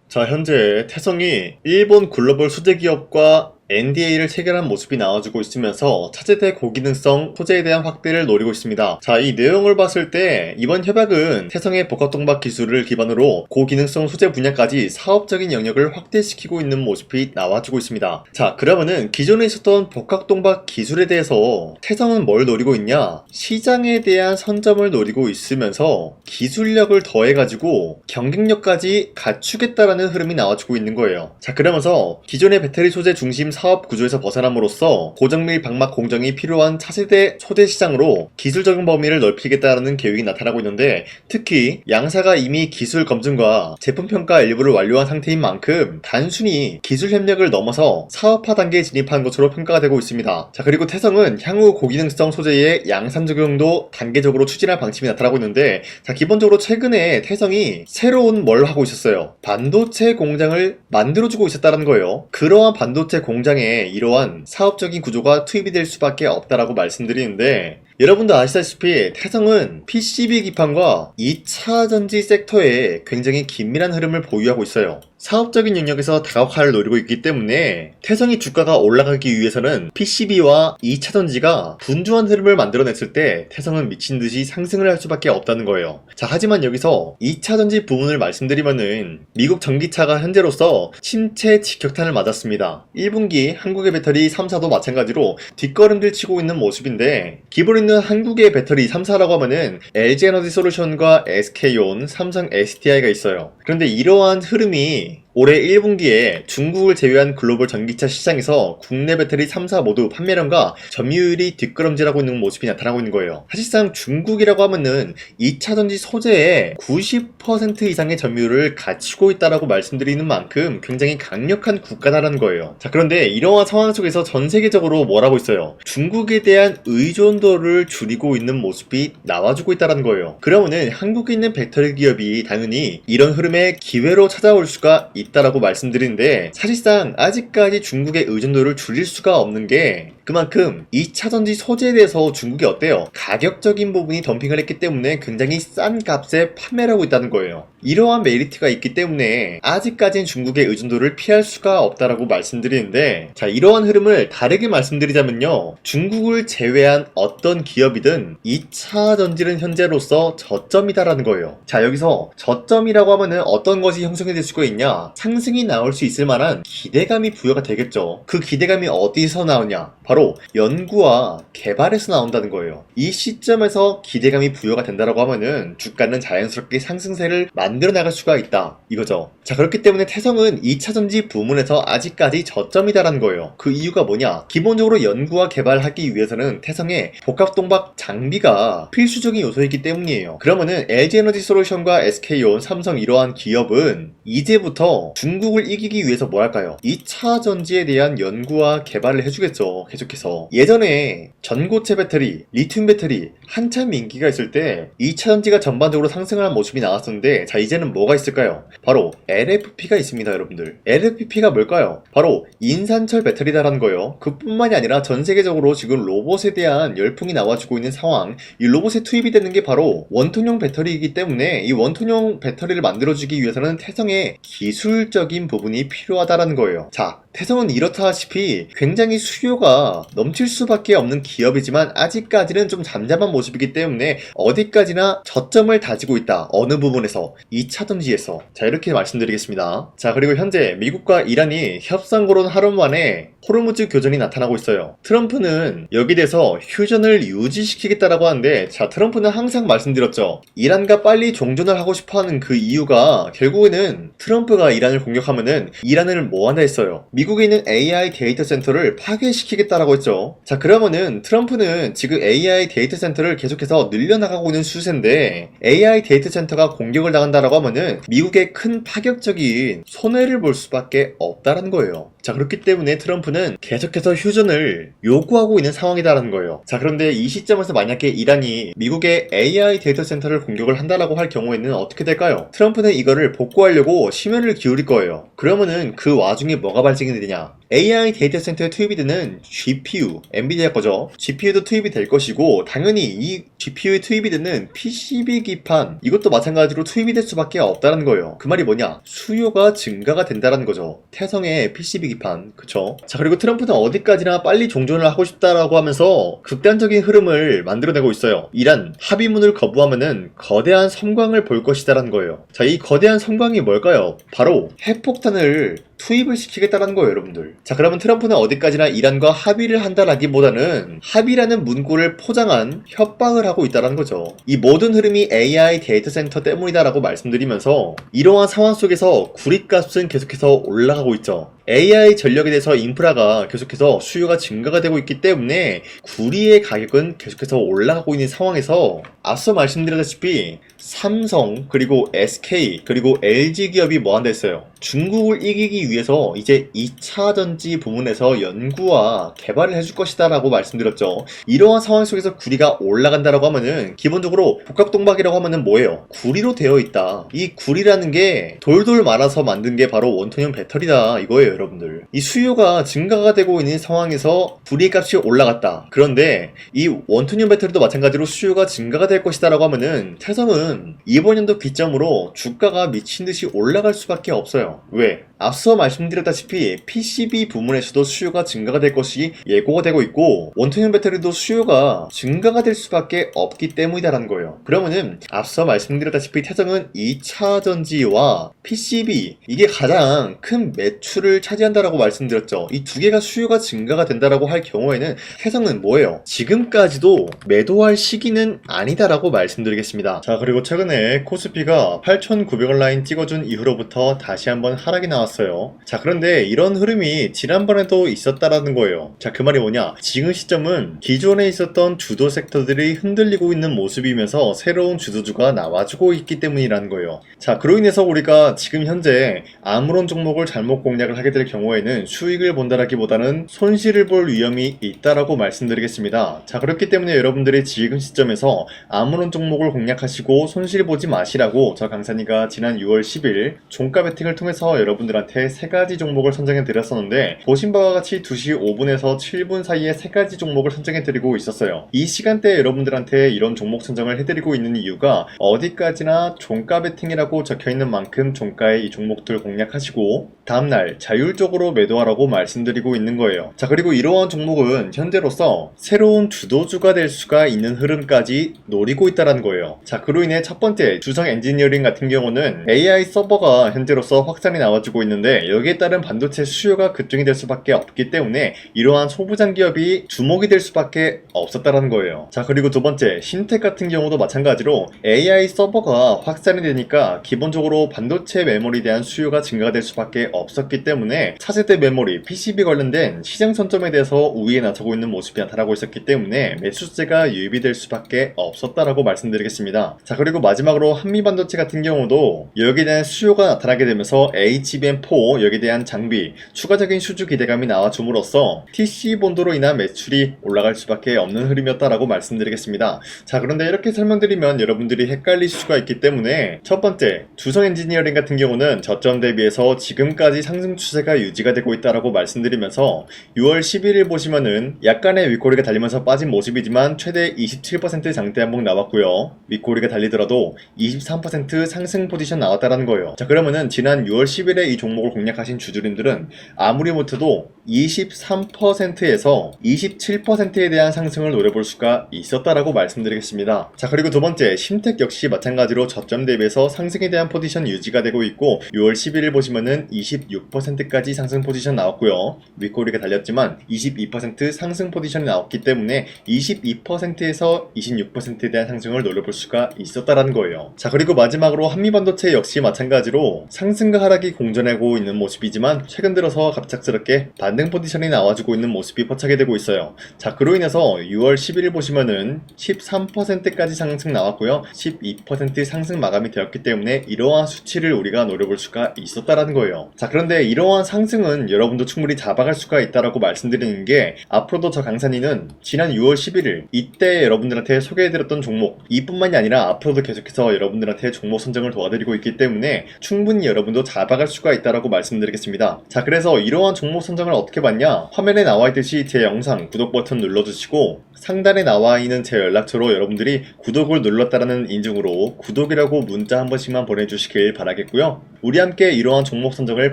자, 현재 태성이 일본 글로벌 수제 기업과 NDA를 체결한 모습이 나와주고 있으면서 차세대 고기능성 소재에 대한 확대를 노리고 있습니다. 자, 이 내용을 봤을 때 이번 협약은 태성의 복합동박 기술을 기반으로 고기능성 소재 분야까지 사업적인 영역을 확대시키고 있는 모습이 나와주고 있습니다. 자, 그러면은 기존에 있었던 복합동박 기술에 대해서 태성은 뭘 노리고 있냐? 시장에 대한 선점을 노리고 있으면서 기술력을 더해가지고 경쟁력까지 갖추겠다라는 흐름이 나와주고 있는 거예요. 자, 그러면서 기존의 배터리 소재 중심 사업 구조에서 벗어남으로써 고정밀 방막 공정이 필요한 차세대 소재 시장으로 기술 적용 범위를 넓히겠다는 계획이 나타나고 있는데, 특히 양사가 이미 기술 검증과 제품 평가 일부를 완료한 상태인 만큼 단순히 기술 협력을 넘어서 사업화 단계에 진입한 것으로 평가가 되고 있습니다. 자, 그리고 태성은 향후 고기능성 소재의 양산 적용도 단계적으로 추진할 방침이 나타나고 있는데, 자, 기본적으로 최근에 태성이 새로운 뭘 하고 있었어요. 반도체 공장을 만들어주고 있었다는 거예요. 그러한 반도체 공장에 이러한 사업적인 구조가 투입이 될 수밖에 없다라고 말씀드리는데, 여러분도 아시다시피 태성은 PCB 기판과 2차 전지 섹터에 굉장히 긴밀한 흐름을 보유하고 있어요. 사업적인 영역에서 다각화를 노리고 있기 때문에 태성이 주가가 올라가기 위해서는 PCB와 2차 전지가 분주한 흐름을 만들어냈을 때 태성은 미친듯이 상승을 할 수밖에 없다는 거예요. 자, 하지만 여기서 2차 전지 부분을 말씀드리면은 미국 전기차가 현재로서 침체 직격탄을 맞았습니다. 1분기 한국의 배터리 3사도 마찬가지로 뒷걸음질 치고 있는 모습인데, 기본 있는 한국의 배터리 3사라고 하면은 LG에너지솔루션과 SK온, 삼성 SDI가 있어요. 그런데 이러한 흐름이 올해 1분기에 중국을 제외한 글로벌 전기차 시장에서 국내 배터리 3사 모두 판매량과 점유율이 뒷걸음질하고 있는 모습이 나타나고 있는 거예요. 사실상 중국이라고 하면은 2차 전지 소재의 90% 이상의 점유율을 갖추고 있다라고 말씀드리는 만큼 굉장히 강력한 국가다라는 거예요. 자, 그런데 이러한 상황 속에서 전 세계적으로 뭘 하고 있어요? 중국에 대한 의존도를 줄이고 있는 모습이 나와주고 있다는 거예요. 그러면은 한국에 있는 배터리 기업이 당연히 이런 흐름의 기회로 찾아올 수가 있다라고 말씀드리는데, 사실상 아직까지 중국의 의존도를 줄일 수가 없는 게 그만큼 2차 전지 소재에 대해서 중국이 어때요? 가격적인 부분이 덤핑을 했기 때문에 굉장히 싼 값에 판매를 하고 있다는 거예요. 이러한 메리트가 있기 때문에 아직까지는 중국의 의존도를 피할 수가 없다라고 말씀드리는데, 자, 이러한 흐름을 다르게 말씀드리자면요, 중국을 제외한 어떤 기업이든 2차 전지는 현재로서 저점이다라는 거예요. 자, 여기서 저점이라고 하면은 어떤 것이 형성이 될 수가 있냐? 상승이 나올 수 있을 만한 기대감이 부여가 되겠죠. 그 기대감이 어디서 나오냐? 바로 연구와 개발에서 나온다는 거예요. 이 시점에서 기대감이 부여가 된다라고 하면은 주가는 자연스럽게 상승세를 만들어 나갈 수가 있다, 이거죠. 자, 그렇기 때문에 태성은 2차 전지 부문에서 아직까지 저점이다라는 거예요. 그 이유가 뭐냐? 기본적으로 연구와 개발하기 위해서는 태성의 복합동박 장비가 필수적인 요소이기 때문이에요. 그러면은 LG에너지솔루션과 SK온, 삼성 이러한 기업은 이제부터 중국을 이기기 위해서 뭐 할까요? 2차 전지에 대한 연구와 개발을 해주겠죠. 계속해서. 예전에 전고체 배터리, 리튬 배터리 한참 인기가 있을 때 2차 전지가 전반적으로 상승하는 모습이 나왔었는데, 자, 이제는 뭐가 있을까요? 바로 LFP가 있습니다, 여러분들. LFP가 뭘까요? 바로 인산철 배터리다라는 거예요. 그뿐만이 아니라 전 세계적으로 지금 로봇에 대한 열풍이 나와주고 있는 상황, 이 로봇에 투입이 되는 게 바로 원톤형 배터리이기 때문에 이 원톤형 배터리를 만들어주기 위해서는 태성의 기술적인 부분이 필요하다라는 거예요. 자, 태성은 이렇다시피 굉장히 수요가 넘칠 수밖에 없는 기업이지만 아직까지는 좀 잠잠한 모습이기 때문에 어디까지나 저점을 다지고 있다. 어느 부분에서? 2차 전지에서. 자, 이렇게 말씀드리겠습니다. 자, 그리고 현재 미국과 이란이 협상 거론 하루 만에 호르무즈 교전이 나타나고 있어요. 트럼프는 여기 대해서 휴전을 유지시키겠다라고 하는데, 자, 트럼프는 항상 말씀드렸죠. 이란과 빨리 종전을 하고 싶어하는 그 이유가 결국에는 트럼프가 이란을 공격하면은 이란을 뭐 한다 했어요? 미국에 있는 AI 데이터 센터를 파괴시키겠다라고 했죠. 자, 그러면은 트럼프는 지금 AI 데이터 센터를 계속해서 늘려나가고 있는 추세인데, AI 데이터 센터가 공격을 당한다라고 하면은 미국의 큰 파격적인 손해를 볼 수밖에 없다라는 거예요. 자, 그렇기 때문에 트럼프는 계속해서 휴전을 요구하고 있는 상황이다라는 거예요. 자, 그런데 이 시점에서 만약에 이란이 미국의 AI 데이터 센터를 공격을 한다라고 할 경우에는 어떻게 될까요? 트럼프는 이거를 복구하려고 심혈을 기울일 거예요. 그러면은 그 와중에 뭐가 발생이 되냐? AI 데이터 센터에 투입이 되는 GPU, 엔비디아 거죠. GPU도 투입이 될 것이고 당연히 이 GPU에 투입이 되는 PCB 기판 이것도 마찬가지로 투입이 될 수밖에 없다는 거예요. 그 말이 뭐냐? 수요가 증가가 된다는 거죠. 태성의 PCB 기판, 그쵸? 자, 그리고 트럼프는 어디까지나 빨리 종전을 하고 싶다라고 하면서 극단적인 흐름을 만들어내고 있어요. 이란 합의문을 거부하면은 거대한 섬광을 볼 것이다라는 거예요. 자, 이 거대한 섬광이 뭘까요? 바로 핵폭탄을 투입을 시키겠다는 거예요, 여러분들. 자, 그러면 트럼프는 어디까지나 이란과 합의를 한다라기보다는 합의라는 문구를 포장한 협박을 하고 있다는 거죠. 이 모든 흐름이 AI 데이터 센터 때문이다라고 말씀드리면서 이러한 상황 속에서 구리값은 계속해서 올라가고 있죠. AI 전력에 대해서 인프라가 계속해서 수요가 증가가 되고 있기 때문에 구리의 가격은 계속해서 올라가고 있는 상황에서 앞서 말씀드렸다시피 삼성 그리고 SK 그리고 LG 기업이 뭐 한다 했어요. 중국을 이기기 위해서 이제 2차 전지 부문에서 연구와 개발을 해줄 것이다 라고 말씀드렸죠. 이러한 상황 속에서 구리가 올라간다라고 하면은 기본적으로 복합동박이라고 하면은 뭐예요? 구리로 되어 있다. 이 구리라는 게 돌돌 말아서 만든 게 바로 원톤형 배터리다 이거예요, 여러분들. 이 수요가 증가가 되고 있는 상황에서 구리 값이 올라갔다. 그런데 이 원톤형 배터리도 마찬가지로 수요가 증가가 될 것이다 라고 하면은 태성은 이번 연도 기점으로 주가가 미친듯이 올라갈 수밖에 없어요. 왜? 앞서 말씀드렸다시피 PCB 부문에서도 수요가 증가가 될 것이 예고가 되고 있고 원통형 배터리도 수요가 증가가 될 수밖에 없기 때문이다라는 거예요. 그러면은 앞서 말씀드렸다시피 태성은 2차 전지와 PCB 이게 가장 큰 매출을 차지한다라고 말씀드렸죠. 이 두 개가 수요가 증가가 된다라고 할 경우에는 태성은 뭐예요? 지금까지도 매도할 시기는 아니다라고 말씀드리겠습니다. 자, 그리고 최근에 코스피가 8,900원 라인 찍어준 이후로부터 다시 한번 하락이 나왔어요. 자, 그런데 이런 흐름이 지난번에도 있었다라는 거예요. 자, 그 말이 뭐냐? 지금 시점은 기존에 있었던 주도 섹터들이 흔들리고 있는 모습이면서 새로운 주도주가 나와주고 있기 때문이라는 거예요. 자, 그로 인해서 우리가 지금 현재 아무런 종목을 잘못 공략을 하게 될 경우에는 수익을 본다라기보다는 손실을 볼 위험이 있다라고 말씀드리겠습니다. 자, 그렇기 때문에 여러분들이 지금 시점에서 아무런 종목을 공략하시고 손실 보지 마시라고 저 강산이가 지난 6월 10일 종가 베팅을 통해서 여러분들한테 3가지 종목을 선정해 드렸었는데 보신 바와 같이 2시 5분에서 7분 사이에 3가지 종목을 선정해 드리고 있었어요. 이 시간대에 여러분들한테 이런 종목 선정을 해드리고 있는 이유가 어디까지나 종가 베팅이라고 적혀있는 만큼 종가에 이 종목들 공략하시고 다음날 자율적으로 매도하라고 말씀드리고 있는 거예요. 자, 그리고 이러한 종목은 현재로서 새로운 주도주가 될 수가 있는 흐름까지 노리고 있다는 거예요. 자, 그로 인해 첫 번째 두성 엔지니어링 같은 경우는 AI 서버가 현재로서 확산이 나와주고 있는데 여기에 따른 반도체 수요가 급증이 될 수밖에 없기 때문에 이러한 소부장 기업이 주목이 될 수밖에 없었다는 거예요. 자, 그리고 두 번째 신텍 같은 경우도 마찬가지로 AI 서버가 확산이 되니까 기본적으로 반도체 메모리에 대한 수요가 증가가 될 수밖에 없었기 때문에 차세대 메모리, PCB 관련된 시장 선점에 대해서 우위에 나서고 있는 모습이 나타나고 있었기 때문에 매수세가 유입이 될 수밖에 없었다라고 말씀드리겠습니다. 자, 그리고 마지막으로 한미반도체 같은 경우도 여기에 대한 수요가 나타나게 되면서 HBM4 여기에 대한 장비, 추가적인 수주 기대감이 나와줌으로써 TC 본도로 인한 매출이 올라갈 수밖에 없는 흐름이었다라고 말씀드리겠습니다. 자, 그런데 이렇게 설명드리면 여러분들이 헷갈릴 수가 있기 때문에 첫 번째, 두성 엔지니어링 같은 경우는 저점 대비해서 지금까지 상승 추세가 유지가 되고 있다라고 말씀드리면서 6월 11일 보시면은 약간의 윗꼬리가 달리면서 빠진 모습이지만 최대 27% 장대 한봉 나왔고요. 윗꼬리가 달리더라도 23% 상승 포지션 나왔다라는 거예요. 자, 그러면은 지난 6월 10일에 이 종목을 공략하신 주주님들은 아무리 못해도 23%에서 27%에 대한 상승을 노려볼 수가 있었다라고 말씀드리겠습니다. 자, 그리고 두 번째 신텍 역시 마찬가지로 저점 대비해서 상승에 대한 포지션 유지가 되고 있고 6월 11일 보시면은 26%까지 상승 포지션 나왔고요. 윗꼬리가 달렸지만 22% 상승 포지션이 나왔기 때문에 22%에서 26%에 대한 상승을 노려볼 수가 있었다라는 거예요. 자, 그리고 마지막으로 한미반도체 역시 마찬가지로 상승과 하락이 공존하고 있는 모습이지만 최근 들어서 갑작스럽게 반등 포지션이 나와주고 있는 모습이 포착이 되고 있어요. 자, 그로 인해서 6월 11일 보시면은 13%까지 상승 나왔고요. 12% 상승 마감이 되었기 때문에 이러한 수치를 우리가 노려볼 수가 있었다라는 거예요. 자, 그런데 이러한 상승은 여러분도 충분히 잡아갈 수가 있다라고 말씀드리는 게 앞으로도 저 강산이는 지난 6월 11일 이때 여러분들한테 소개해드렸던 종목 이뿐만이 아니라 앞으로도 계속해서 여러분들한테 종목 선정을 도와드리고 있기 때문에 충분히 여러분도 잡아갈 수가 있다 있다라고 말씀드리겠습니다. 자, 그래서 이러한 종목 선정을 어떻게 받냐? 화면에 나와 있듯이 제 영상 구독 버튼 눌러주시고 상단에 나와 있는 제 연락처로 여러분들이 구독을 눌렀다라는 인증으로 구독이라고 문자 한 번씩만 보내주시길 바라겠고요. 우리 함께 이러한 종목 선정을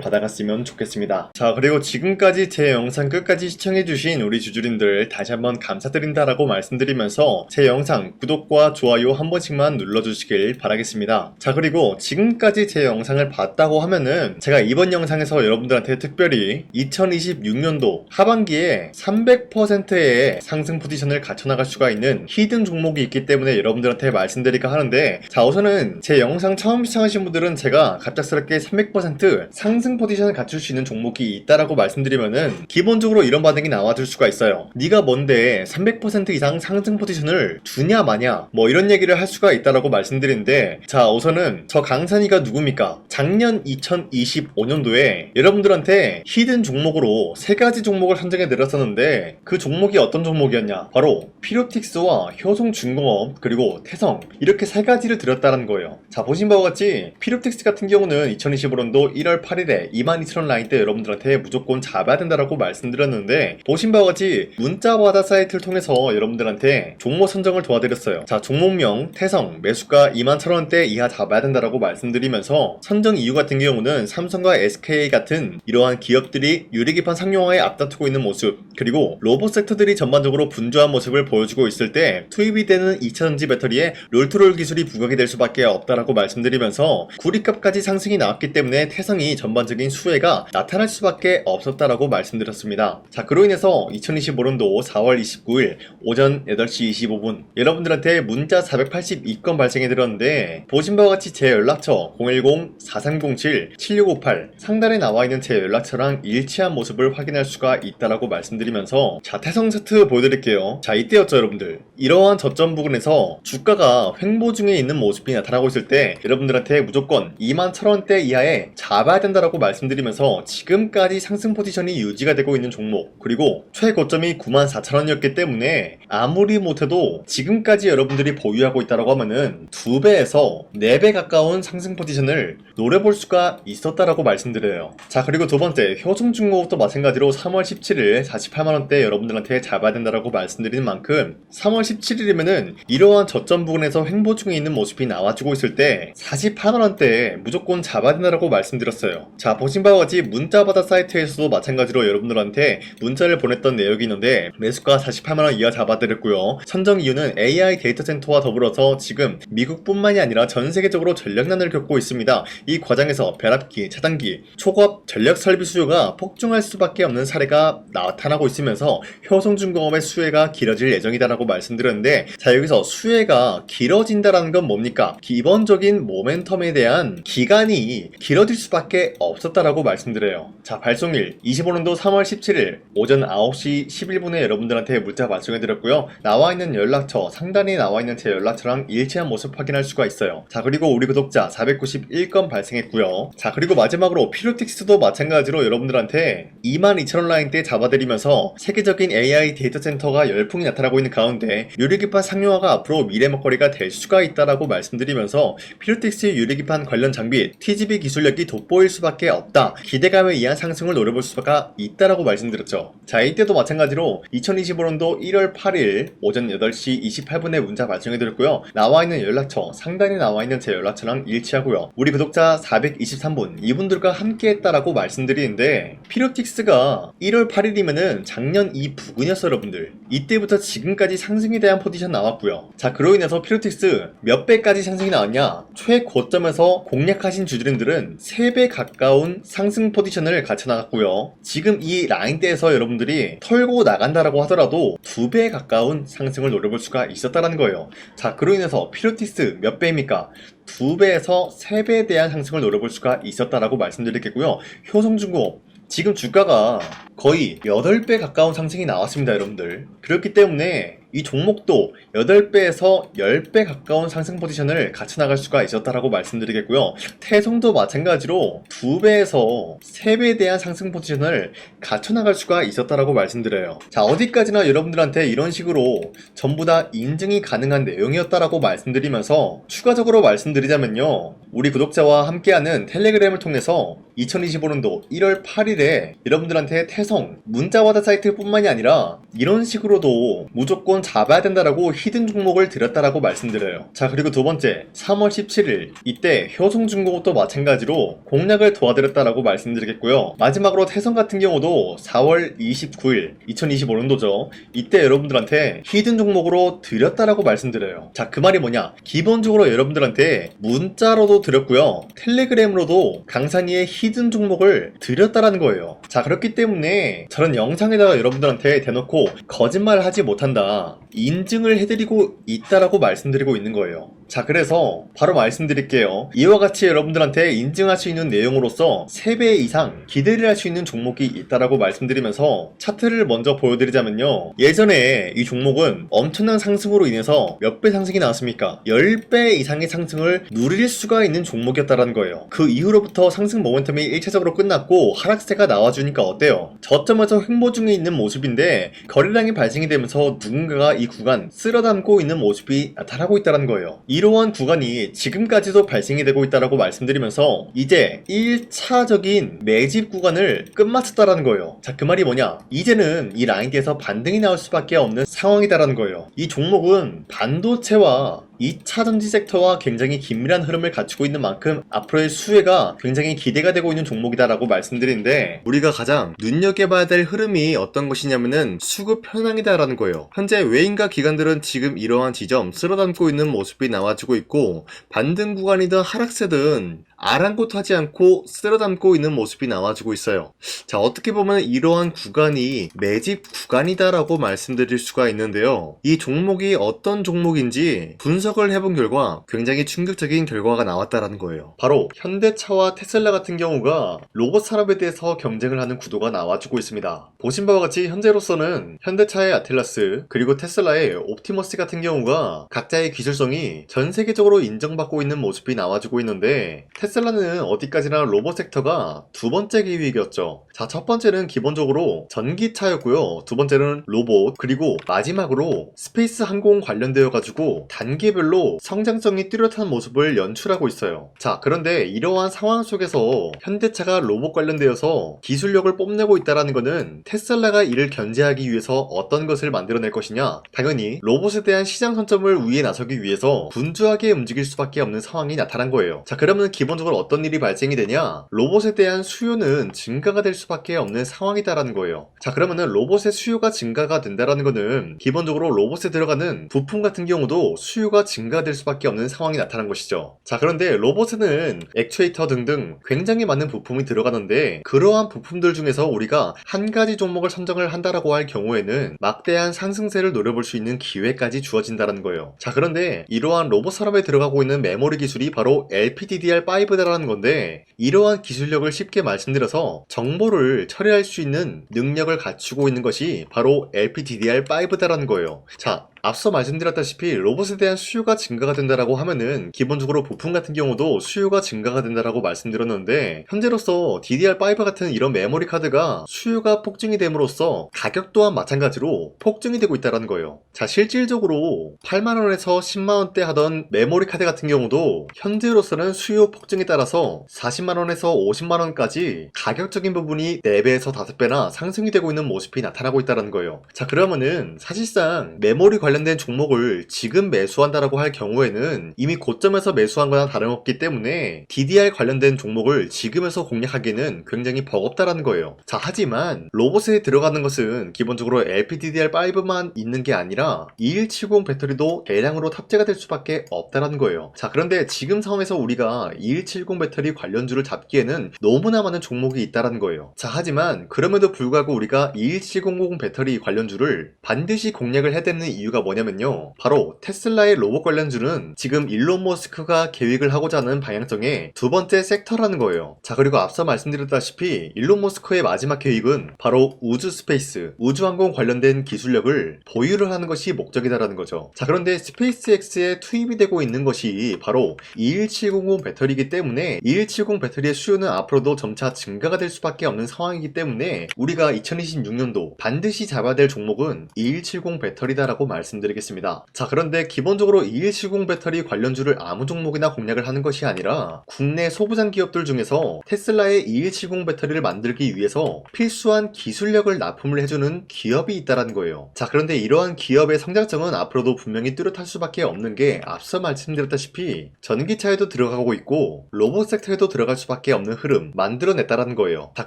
받아갔으면 좋겠습니다. 자, 그리고 지금까지 제 영상 끝까지 시청해주신 우리 주주님들 다시 한번 감사드린다라고 말씀드리면서 제 영상 구독과 좋아요 한 번씩만 눌러주시길 바라겠습니다. 자, 그리고 지금까지 제 영상을 봤다고 하면은 제가 이번 영상에서 여러분들한테 특별히 2026년도 하반기에 300%의 상승 포지션을 갖춰나갈 수가 있는 히든 종목이 있기 때문에 여러분들한테 말씀드릴까 하는데, 자, 우선은 제 영상 처음 시청하신 분들은 제가 갑작스럽게 300% 상승 포지션을 갖출 수 있는 종목이 있다라고 말씀드리면은 기본적으로 이런 반응이 나와줄 수가 있어요. 네가 뭔데 300% 이상 상승 포지션을 주냐 마냐 뭐 이런 얘기를 할 수가 있다라고 말씀드리는데, 자, 우선은 저 강산이가 누굽니까? 작년 2025년도에 여러분들한테 히든 종목으로 3가지 종목을 선정해 드렸었는데 그 종목이 어떤 종목이었냐? 바로 피로틱스와 효성중공업 그리고 태성, 이렇게 3가지를 드렸다는 거예요. 자, 보신 바와 같이 피로틱스 같은 경우는 2025년도 1월 8일에 22,000원 라인 때 여러분들한테 무조건 잡아야 된다라고 말씀드렸는데, 보신 바와 같이 문자바다 사이트를 통해서 여러분들한테 종목 선정을 도와드렸어요. 자, 종목명 태성 매수가 21,000원대 이하 잡아야 된다라고 말씀드리면서 선정 이유 같은 경우는 삼성과 SK 같은 이러한 기업들이 유리기판 상용화에 앞다투고 있는 모습, 그리고 로봇 섹터들이 전반적으로 분주한 모습을 보여주고 있을 때 투입이 되는 2차전지 배터리에 롤투롤 기술이 부각이 될 수밖에 없다라고 말씀드리면서 구리값까지 상승이 나왔기 때문에 태성이 전반적인 수혜가 나타날 수밖에 없었다라고 말씀드렸습니다. 자, 그로 인해서 2025년도 4월 29일 오전 8시 25분 여러분들한테 문자 482건 발생해 드렸는데, 보신 바와 같이 제 연락처 010-4307-7658 상단에 나와 있는 제 연락처랑 일치한 모습을 확인할 수가 있다라고 말씀드리면서, 자, 태성 세트 보여드릴게요. 자, 이때였죠 여러분들. 이러한 저점 부근에서 주가가 횡보 중에 있는 모습이 나타나고 있을 때 여러분들한테 무조건 21,000원대 이하에 잡아야 된다라고 말씀드리면서 지금까지 상승 포지션이 유지가 되고 있는 종목, 그리고 최고점이 94,000원이었기 때문에 아무리 못해도 지금까지 여러분들이 보유하고 있다라고 하면은 2배에서 4배 가까운 상승 포지션을 노려볼 수가 있었다라고 말씀드려요. 자, 그리고 두 번째 효성중공업도 마찬가지로 3월 17일 48만원대 여러분들한테 잡아야 된다라고 말씀드리는 만큼 3월 17일이면은 이러한 저점 부근에서 횡보 중에 있는 모습이 나와주고 있을 때 48만원대에 무조건 잡아야 된다라고 말씀드렸어요. 자, 보신 바와 같이 문자바다 사이트에서도 마찬가지로 여러분들한테 문자를 보냈던 내역이 있는데 매수가 48만원 이하 잡아드렸고요. 선정 이유는 AI 데이터 센터와 더불어서 지금 미국뿐만이 아니라 전 세계적으로 전력난을 겪고 있습니다. 이 과정에서 벼락기, 차단기, 초고압 전력 설비 수요가 폭증할 수밖에 없는 사례가 나타나고 있으면서 효성중공업의 수혜가 길어질 예정이다라고 말씀드렸는데, 자, 여기서 수혜가 길어진다라는 건 뭡니까? 기본적인 모멘텀에 대한 기간이 길어질 수밖에 없었다라고 말씀드려요. 자, 발송일 25년도 3월 17일 오전 9시 11분에 여러분들한테 문자 발송해드렸고요. 나와있는 연락처, 상단에 나와있는 제 연락처랑 일치한 모습 확인할 수가 있어요. 자, 그리고 우리 구독자 491건 발생했고요. 자, 그리고 마지막으로 피로틱스도 마찬가지로 여러분들한테 22,000원 라인 때 잡아드리면서 세계적인 AI 데이터 센터가 열풍이 나타나고 있는 가운데 유리기판 상용화가 앞으로 미래 먹거리가 될 수가 있다라고 말씀드리면서 피로틱스 유리기판 관련 장비 TGV 기술력이 돋보일 수밖에 없다, 기대감에 의한 상승을 노려볼 수가 있다라고 말씀드렸죠. 자, 이때도 마찬가지로 2025년도 1월 8일 오전 8시 28분에 문자 발송해드렸고요. 나와있는 연락처, 상단에 나와있는 제 연락처랑 일치하고요. 우리 구독자 423분 이분들과 함께 했다라고 말씀드리는데, 피로틱스가 1월 8일이면은 작년 이 부근이었어요 여러분들. 이때부터 지금까지 상승에 대한 포지션 나왔고요. 자, 그로 인해서 피로틱스 몇 배까지 상승이 나왔냐? 최고점에서 공략하신 주주님들은 3배 가까운 상승 포지션을 갖춰 나갔고요. 지금 이 라인대에서 여러분들이 털고 나간다라고 하더라도 2배 가까운 상승을 노려볼 수가 있었다는 거예요. 자, 그로 인해서 피로틱스 몇 배입니까? 2배에서 3배에 대한 상승을 노려볼 수가 있었다라고 말씀드리겠고요. 효성중공업 지금 주가가 거의 8배 가까운 상승이 나왔습니다 여러분들. 그렇기 때문에 이 종목도 8배에서 10배 가까운 상승 포지션을 갖춰 나갈 수가 있었다라고 말씀드리겠고요. 태성도 마찬가지로 2배에서 3배에 대한 상승 포지션을 갖춰 나갈 수가 있었다라고 말씀드려요. 자, 어디까지나 여러분들한테 이런 식으로 전부 다 인증이 가능한 내용이었다라고 말씀드리면서 추가적으로 말씀드리자면요, 우리 구독자와 함께하는 텔레그램을 통해서 2025년도 1월 8일에 여러분들한테 태성 문자와드 사이트 뿐만이 아니라 이런 식으로도 무조건 잡아야 된다라고 히든 종목을 드렸다라고 말씀드려요. 자, 그리고 두 번째 3월 17일 이때 효성중공업도 마찬가지로 공략을 도와드렸다라고 말씀드리겠고요. 마지막으로 태성 같은 경우도 4월 29일 2025년도죠. 이때 여러분들한테 히든 종목으로 드렸다라고 말씀드려요. 자, 그 말이 뭐냐, 기본적으로 여러분들한테 문자로도 드렸고요, 텔레그램으로도 강산이의 히든 종목을 드렸다라는 거예요. 자, 그렇기 때문에 저는 영상에다가 여러분들한테 대놓고 거짓말을 하지 못한다, 인증을 해드리고 있다라고 말씀드리고 있는 거예요. 자, 그래서 바로 말씀드릴게요. 이와 같이 여러분들한테 인증할 수 있는 내용으로서 3배 이상 기대를 할 수 있는 종목이 있다라고 말씀드리면서 차트를 먼저 보여드리자면요, 예전에 이 종목은 엄청난 상승으로 인해서 몇 배 상승이 나왔습니까? 10배 이상의 상승을 누릴 수가 있는 종목이었다라는 거예요. 그 이후로부터 상승 모멘텀이 1차적으로 끝났고 하락세가 나와주니까 어때요? 저점에서 횡보 중에 있는 모습인데 거래량이 발생이 되면서 누군가가 이 구간 쓸어담고 있는 모습이 나타나고 있다는 거예요. 이러한 구간이 지금까지도 발생이 되고 있다라고 말씀드리면서 이제 1차적인 매집 구간을 끝마쳤다라는 거예요. 자, 그 말이 뭐냐, 이제는 이 라인대에서 반등이 나올 수밖에 없는 상황이다라는 거예요. 이 종목은 반도체와 2차 전지 섹터와 굉장히 긴밀한 흐름을 갖추고 있는 만큼 앞으로의 수혜가 굉장히 기대가 되고 있는 종목이다라고 말씀드리는데, 우리가 가장 눈여겨봐야 될 흐름이 어떤 것이냐면은 수급 현황이다라는 거예요. 현재 외인과 기관들은 지금 이러한 지점 쓸어담고 있는 모습이 나와주고 있고, 반등 구간이든 하락세든 아랑곳하지 않고 쓸어담고 있는 모습이 나와주고 있어요. 자, 어떻게 보면 이러한 구간이 매집 구간이다라고 말씀드릴 수가 있는데요, 이 종목이 어떤 종목인지 분석을 해본 결과 굉장히 충격적인 결과가 나왔다라는 거예요. 바로 현대차와 테슬라 같은 경우가 로봇 산업에 대해서 경쟁을 하는 구도가 나와주고 있습니다. 보신 바와 같이 현재로서는 현대차의 아틀라스 그리고 테슬라의 옵티머스 같은 경우가 각자의 기술성이 전 세계적으로 인정받고 있는 모습이 나와주고 있는데, 테슬라는 어디까지나 로봇 섹터가 두 번째 기획이었죠. 자, 첫 번째는 기본적으로 전기차였고요, 두 번째는 로봇, 그리고 마지막으로 스페이스 항공 관련되어 가지고 단계별로 성장성이 뚜렷한 모습을 연출하고 있어요. 자, 그런데 이러한 상황 속에서 현대차가 로봇 관련되어서 기술력을 뽐내고 있다는 것은 테슬라가 이를 견제하기 위해서 어떤 것을 만들어낼 것이냐, 당연히 로봇에 대한 시장 선점을 위해 나서기 위해서 분주하게 움직일 수밖에 없는 상황이 나타난 거예요. 자, 그러면 기본적으로 어떤 일이 발생이 되냐, 로봇에 대한 수요는 증가가 될 수밖에 없는 상황이다라는 거예요. 자, 그러면은 로봇의 수요가 증가가 된다라는 것은 기본적으로 로봇에 들어가는 부품 같은 경우도 수요가 증가될 수밖에 없는 상황이 나타난 것이죠. 자, 그런데 로봇에는 액추에이터 등등 굉장히 많은 부품이 들어가는데, 그러한 부품들 중에서 우리가 한 가지 종목을 선정을 한다라고 할 경우에는 막대한 상승세를 노려볼 수 있는 기회까지 주어진다는 거예요. 자, 그런데 이러한 로봇 산업에 들어가고 있는 메모리 기술이 바로 LPDDR5다라는 건데, 이러한 기술력을 쉽게 말씀드려서 정보를 처리할 수 있는 능력을 갖추고 있는 것이 바로 LPDDR5다라는 거예요. 자, 앞서 말씀드렸다시피 로봇에 대한 수요가 증가가 된다라고 하면은 기본적으로 부품 같은 경우도 수요가 증가가 된다라고 말씀드렸는데, 현재로서 DDR5 같은 이런 메모리 카드가 수요가 폭증이 됨으로써 가격 또한 마찬가지로 폭증이 되고 있다는 거예요. 자, 실질적으로 8만원에서 10만원대 하던 메모리 카드 같은 경우도 현재로서는 수요 폭증에 따라서 40만원에서 50만원까지 가격적인 부분이 4배에서 5배나 상승이 되고 있는 모습이 나타나고 있다는 거예요. 자, 그러면은 사실상 메모리 관련된 종목을 지금 매수한다라고 할 경우에는 이미 고점에서 매수한 거나 다름없기 때문에 DDR 관련된 종목을 지금에서 공략하기에는 굉장히 버겁다라는 거예요. 자, 하지만 로봇에 들어가는 것은 기본적으로 LPDDR5만 있는 게 아니라 2170 배터리도 대량으로 탑재가 될 수밖에 없다라는 거예요. 자, 그런데 지금 상황에서 우리가 2170 배터리 관련주를 잡기에는 너무나 많은 종목이 있다라는 거예요. 자, 하지만 그럼에도 불구하고 우리가 21700 배터리 관련주를 반드시 공략을 해야 되는 이유가 뭐냐면요. 바로 테슬라의 로봇 관련주는 지금 일론 머스크가 계획을 하고자 하는 방향성의 두 번째 섹터라는 거예요. 자, 그리고 앞서 말씀드렸다시피 일론 머스크의 마지막 계획은 바로 우주 스페이스, 우주항공 관련된 기술력을 보유를 하는 것이 목적이다라는 거죠. 자, 그런데 스페이스X에 투입이 되고 있는 것이 바로 21700 배터리이기 때문에 2170 배터리의 수요는 앞으로도 점차 증가가 될 수밖에 없는 상황이기 때문에 우리가 2026년도 반드시 잡아야 될 종목은 2170 배터리다라고 말씀드리겠습니다. 자, 그런데 기본적으로 2170 배터리 관련주를 아무 종목이나 공략을 하는 것이 아니라 국내 소부장 기업들 중에서 테슬라의 2170 배터리를 만들기 위해서 필수한 기술력을 납품을 해주는 기업이 있다라는 거예요. 자, 그런데 이러한 기업의 성장성은 앞으로도 분명히 뚜렷할 수밖에 없는 게 앞서 말씀드렸다시피 전기차에도 들어가고 있고 로봇 섹터에도 들어갈 수밖에 없는 흐름 만들어냈다라는 거예요. 자,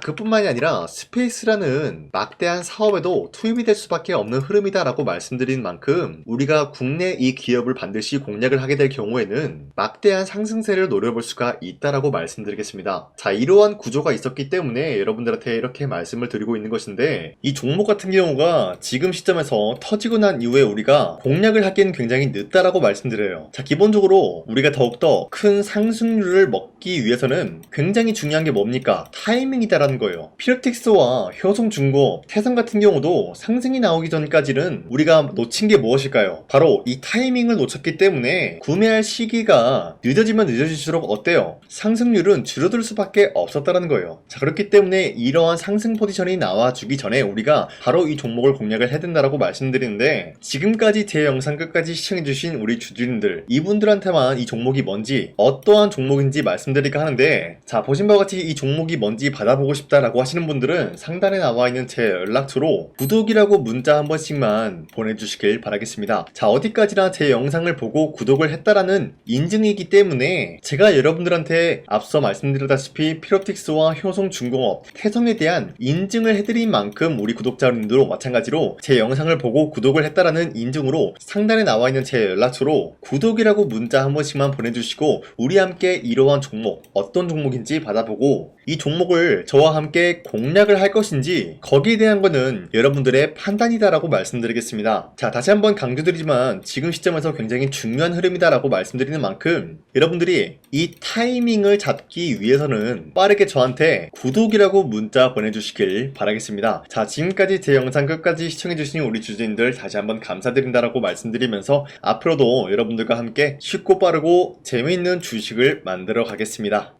그뿐만이 아니라 스페이스라는 막대한 사업에도 투입이 될 수밖에 없는 흐름이다라고 말씀드린 만큼 우리가 국내 이 기업을 반드시 공략을 하게 될 경우에는 막대한 상승세를 노려볼 수가 있다라고 말씀드리겠습니다. 자, 이러한 구조가 있었기 때문에 여러분들한테 이렇게 말씀을 드리고 있는 것인데 이 종목 같은 경우가 지금 시점에서 터지고 난 이후에 우리가 공략을 하기엔 굉장히 늦다라고 말씀드려요. 자, 기본적으로 우리가 더욱더 큰 상승률을 먹기 위해서는 굉장히 중요한 게 뭡니까? 타이밍이다라는 거예요. 피르틱스와 효성중공업, 태성 같은 경우도 상승이 나오기 전까지는 우리가 놓친 게 무엇일까요? 바로 이 타이밍을 놓쳤기 때문에 구매할 시기가 늦어지면 늦어질수록 어때요? 상승률은 줄어들 수밖에 없었다는 거예요. 자, 그렇기 때문에 이러한 상승 포지션이 나와주기 전에 우리가 바로 이 종목을 공략을 해야 된다라고 말씀드리는데 지금까지 제 영상 끝까지 시청해주신 우리 주주님들 이분들한테만 이 종목이 뭔지 어떠한 종목인지 말씀드릴까 하는데 자, 보신 바와 같이 이 종목이 뭔지 받아보고 싶다라고 하시는 분들은 상단에 나와있는 제 연락처로 구독이라고 문자 한 번씩만 보내주시길 바라겠습니다. 자, 어디까지나 제 영상을 보고 구독을 했다라는 인증이기 때문에 제가 여러분들한테 앞서 말씀드렸다시피 피롭틱스와 효성중공업, 태성에 대한 인증을 해드린 만큼 우리 구독자님들도 마찬가지로 제 영상을 보고 구독을 했다라는 인증으로 상단에 나와있는 제 연락처로 구독이라고 문자 한 번씩만 보내주시고 우리 함께 이러한 종목 어떤 종목인지 받아보고 이 종목을 저와 함께 공략을 할 것인지 거기에 대한 거는 여러분들의 판단이다라고 말씀드리겠습니다. 자, 다시 한번 강조드리지만 지금 시점에서 굉장히 중요한 흐름이다라고 말씀드리는 만큼 여러분들이 이 타이밍을 잡기 위해서는 빠르게 저한테 구독이라고 문자 보내주시길 바라겠습니다. 자, 지금까지 제 영상 끝까지 시청해주신 우리 주주님들 다시 한번 감사드린다라고 말씀드리면서 앞으로도 여러분들과 함께 쉽고 빠르고 재미있는 주식을 만들어 가겠습니다.